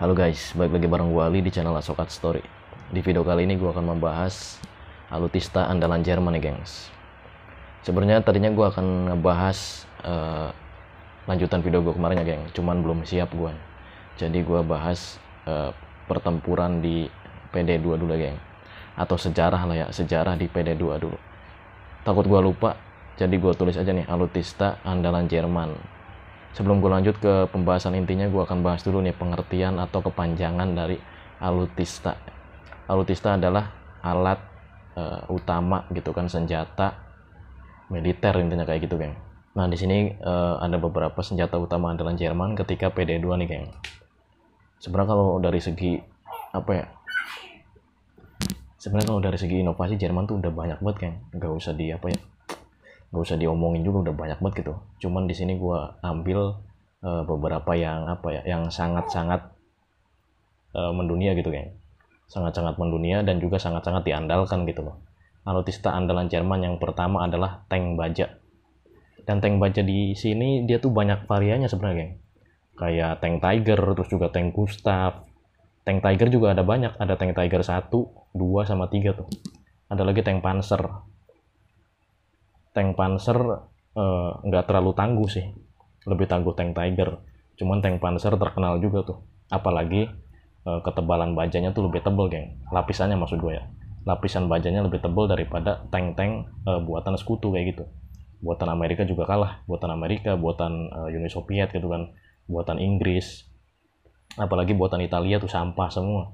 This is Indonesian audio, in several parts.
Halo guys, balik lagi bareng gue Ali di channel Asokat Story. Di video kali ini gue akan membahas alutista andalan Jerman nih gengs. Sebenarnya tadinya gue akan ngebahas lanjutan video gue kemarin ya geng, cuman belum siap gue. Jadi gue bahas pertempuran di PD2 dulu ya geng. Atau sejarah lah ya, sejarah di PD2 dulu. Takut gue lupa, jadi gue tulis aja nih, alutista andalan Jerman. Sebelum gue lanjut ke pembahasan intinya, gue akan bahas dulu nih pengertian atau kepanjangan dari alutista. Alutista adalah alat utama gitu kan, senjata militer intinya kayak gitu, geng. Nah, di sini ada beberapa senjata utama andalan Jerman ketika PD2 nih, geng. Sebenarnya kalau dari segi inovasi Jerman tuh udah banyak banget, geng. Gak usah diomongin juga, udah banyak banget gitu. Cuman di sini gue ambil beberapa yang yang sangat-sangat mendunia gitu, geng. Sangat-sangat mendunia dan juga sangat-sangat diandalkan gitu loh. Alutista andalan Jerman yang pertama adalah tank baja. Dan tank baja di sini dia tuh banyak variannya sebenarnya, geng. Kayak tank Tiger, terus juga tank Gustav. Tank Tiger juga ada banyak, ada tank Tiger 1, 2 sama 3 tuh. Ada lagi tank Panzer. Tank Panzer nggak terlalu tangguh sih, lebih tangguh tank Tiger. Cuman tank Panzer terkenal juga tuh, apalagi ketebalan bajanya tuh lebih tebal, geng. Lapisannya maksud gue ya, lapisan bajanya lebih tebal daripada tank-tank buatan sekutu kayak gitu. Buatan Amerika juga kalah, buatan Amerika, buatan Uni Soviet gitu kan, buatan Inggris, apalagi buatan Italia tuh sampah semua.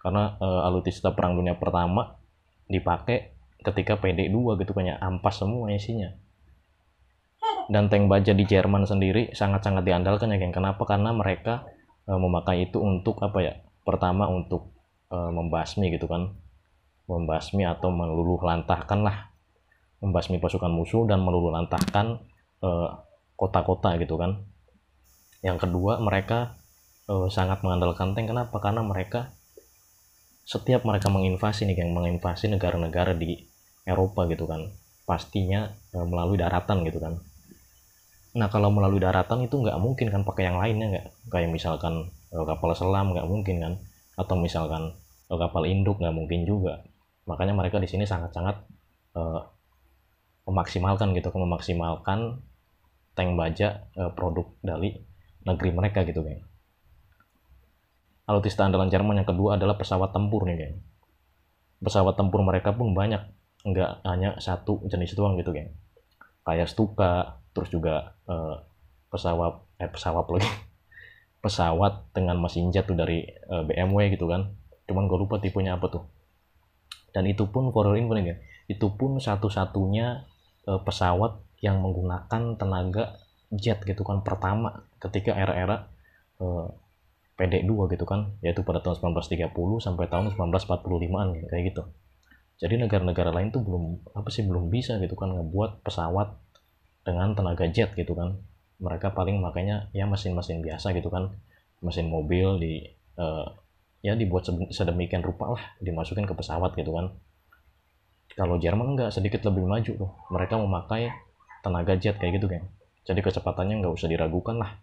Karena alutista Perang Dunia Pertama dipakai ketika PD2 gitu, banyak ampas semua isinya. Dan tank baja di Jerman sendiri sangat-sangat diandalkan ya, geng. Kenapa? Karena mereka memakai itu untuk pertama untuk membasmi gitu kan, membasmi atau meluluh lantahkan lah, membasmi pasukan musuh dan meluluh lantahkan kota-kota gitu kan. Yang kedua, mereka sangat mengandalkan tank. Kenapa? Karena setiap mereka menginvasi nih, geng, menginvasi negara-negara di Eropa gitu kan, pastinya melalui daratan gitu kan. Nah, kalau melalui daratan itu nggak mungkin kan pakai yang lainnya, nggak, kayak misalkan kapal selam nggak mungkin kan, atau misalkan kapal induk nggak mungkin juga. Makanya mereka di sini sangat-sangat memaksimalkan tank baja produk dari negeri mereka gitu, geng. Alutista andalan Jerman yang kedua adalah pesawat tempur nih, geng. Pesawat tempur mereka pun banyak, nggak hanya satu jenis doang gitu, geng. Kayak Stuka, terus juga pesawat dengan mesin jet tuh dari BMW gitu kan. Cuman gue lupa tipenya apa tuh. Dan itu pun for your info nih, geng, itu pun satu-satunya pesawat yang menggunakan tenaga jet gitu kan, pertama ketika era-era PD2 gitu kan, yaitu pada tahun 1930 sampai tahun 1945an kayak gitu. Jadi negara-negara lain tuh belum bisa gitu kan ngebuat pesawat dengan tenaga jet gitu kan. Mereka paling makanya ya mesin-mesin biasa gitu kan, mesin mobil dibuat sedemikian rupa lah, dimasukin ke pesawat gitu kan. Kalau Jerman enggak, sedikit lebih maju tuh, mereka memakai tenaga jet kayak gitu, kan. Jadi kecepatannya nggak usah diragukan lah.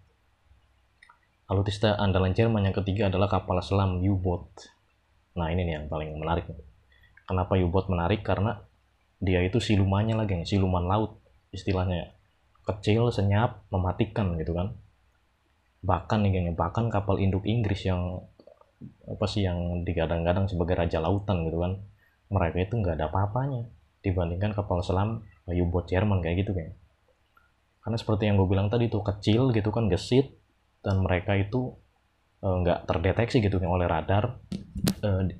Alutista andalan Jerman yang ketiga adalah kapal selam U-boat. Nah, ini nih yang paling menarik. Kenapa U-boat menarik? Karena dia itu silumannya lagi, siluman laut istilahnya. Kecil, senyap, mematikan gitu kan. Bahkan nih, geng, bahkan kapal induk Inggris yang yang digadang-gadang sebagai raja lautan gitu kan, mereka itu nggak ada apa-apanya dibandingkan kapal selam U-boat Jerman kayak gitu, geng. Karena seperti yang gue bilang tadi tuh, kecil gitu kan, gesit, dan mereka itu nggak terdeteksi gitu kan oleh radar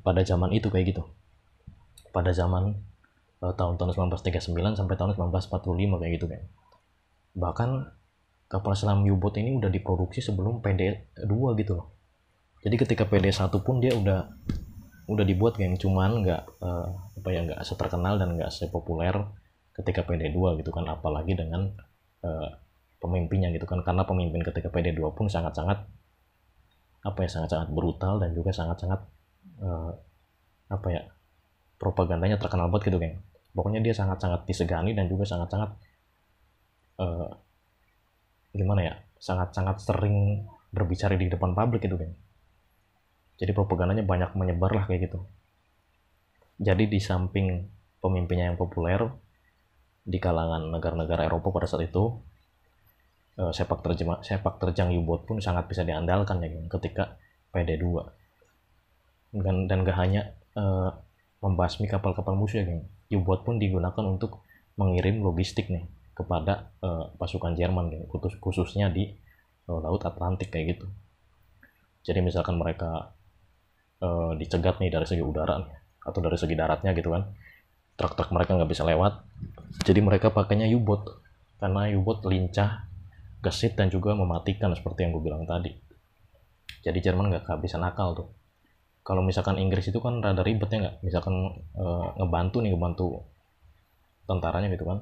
pada zaman itu kayak gitu. Pada zaman tahun-tahun 1939 sampai tahun 1945 kayak gitu, kan. Bahkan kapal selam U-boat ini udah diproduksi sebelum PD2 gitu loh. Jadi ketika PD1 pun dia udah dibuat, geng, cuman nggak seterkenal dan nggak sepopuler ketika PD2 gitu kan, apalagi dengan pemimpinnya gitu kan. Karena pemimpin ketika PD2 pun sangat-sangat sangat-sangat brutal dan juga sangat-sangat propagandanya terkenal banget gitu, geng. Pokoknya dia sangat-sangat disegani dan juga sangat-sangat sangat-sangat sering berbicara di depan publik gitu, geng. Jadi propagandanya banyak menyebar lah kayak gitu. Jadi di samping pemimpinnya yang populer di kalangan negara-negara Eropa pada saat itu, sepak terjang U-boat pun sangat bisa diandalkan ya ketika PD2. Dan gak hanya membasmi kapal-kapal musuh ya geng. U-boat pun digunakan untuk mengirim logistik nih kepada pasukan Jerman geng, khususnya di Laut Atlantik kayak gitu. Jadi misalkan mereka dicegat nih dari segi udara nih, atau dari segi daratnya gitu kan, truk-truk mereka nggak bisa lewat, jadi mereka pakainya U-boat karena U-boat lincah, gesit, dan juga mematikan seperti yang gue bilang tadi. Jadi Jerman nggak kehabisan akal tuh. Kalau misalkan Inggris itu kan rada ribet ya nggak, misalkan ngebantu tentaranya gitu kan,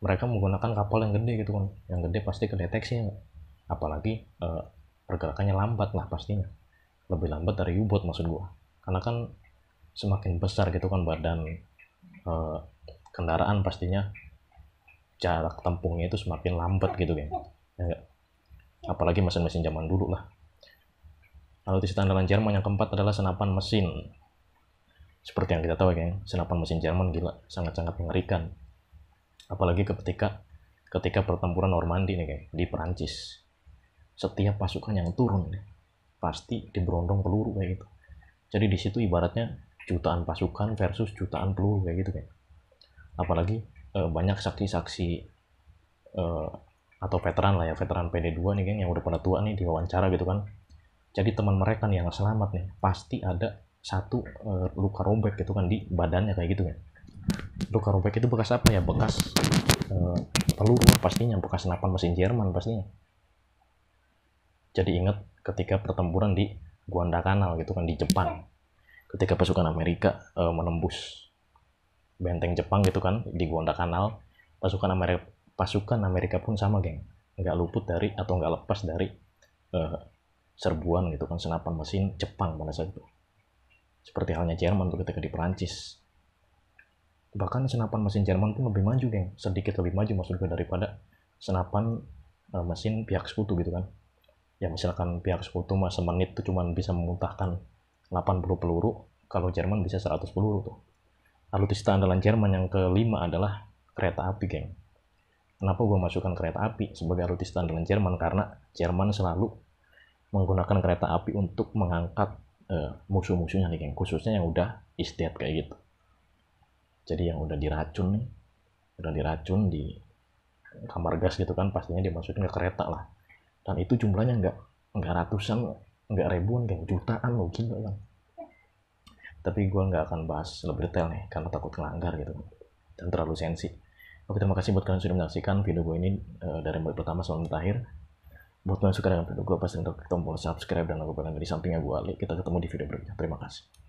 mereka menggunakan kapal yang gede gitu kan, yang gede pasti kedeteksi ya nggak, apalagi pergerakannya lambat lah pastinya, lebih lambat dari U-boat maksud gua, karena kan semakin besar gitu kan badan kendaraan, pastinya jarak tempuhnya itu semakin lambat gitu kan ya, apalagi mesin-mesin zaman dulu lah. Alutsista andalan Jerman yang keempat adalah senapan mesin. Seperti yang kita tahu ya, senapan mesin Jerman gila, sangat-sangat mengerikan. Apalagi ketika pertempuran Normandy nih kayak di Perancis. Setiap pasukan yang turun pasti diberondong peluru kayak gitu. Jadi di situ ibaratnya jutaan pasukan versus jutaan peluru kayak gitu kan. Apalagi banyak saksi-saksi atau veteran lah ya, veteran PD2 nih kan yang udah pada tua nih diwawancara gitu kan. Jadi teman mereka nih yang selamat nih pasti ada satu luka robek gitu kan di badannya kayak gitu kan. Luka robek itu bekas apa ya? Bekas peluru pastinya, bekas senapan mesin Jerman pastinya. Jadi ingat ketika pertempuran di Guadalcanal gitu kan di Jepang, ketika pasukan Amerika menembus benteng Jepang gitu kan di Guadalcanal, pasukan Amerika pun sama geng, nggak luput dari atau nggak lepas dari serbuan gitu kan senapan mesin Jepang pada saat itu. Seperti halnya Jerman tuh ketika di Perancis. Bahkan senapan mesin Jerman pun lebih maju geng, sedikit lebih maju maksud gue daripada senapan mesin pihak sekutu gitu kan. Ya misalkan pihak sekutu mah semenit tuh cuma bisa memuntahkan 80 peluru, kalau Jerman bisa 100 peluru tuh. Alutsista andalan Jerman yang kelima adalah kereta api geng. Kenapa gue masukkan kereta api sebagai alutsista andalan Jerman? Karena Jerman selalu menggunakan kereta api untuk mengangkat musuh-musuhnya nih geng, khususnya yang udah istiad kayak gitu. Jadi yang udah diracun di kamar gas gitu kan, pastinya dimasukin ke kereta lah. Dan itu jumlahnya nggak ratusan, nggak ribuan, kayak jutaan loh, gila kan. Tapi gue nggak akan bahas lebih detail nih karena takut ngelanggar gitu dan terlalu sensi. Oke, terima kasih buat kalian sudah menyaksikan video gue ini dari mulai pertama sampai terakhir. Buat kalian suka dengan video gue, pasti untuk tombol subscribe dan logo di sampingnya gue. Kita ketemu di video berikutnya. Terima kasih.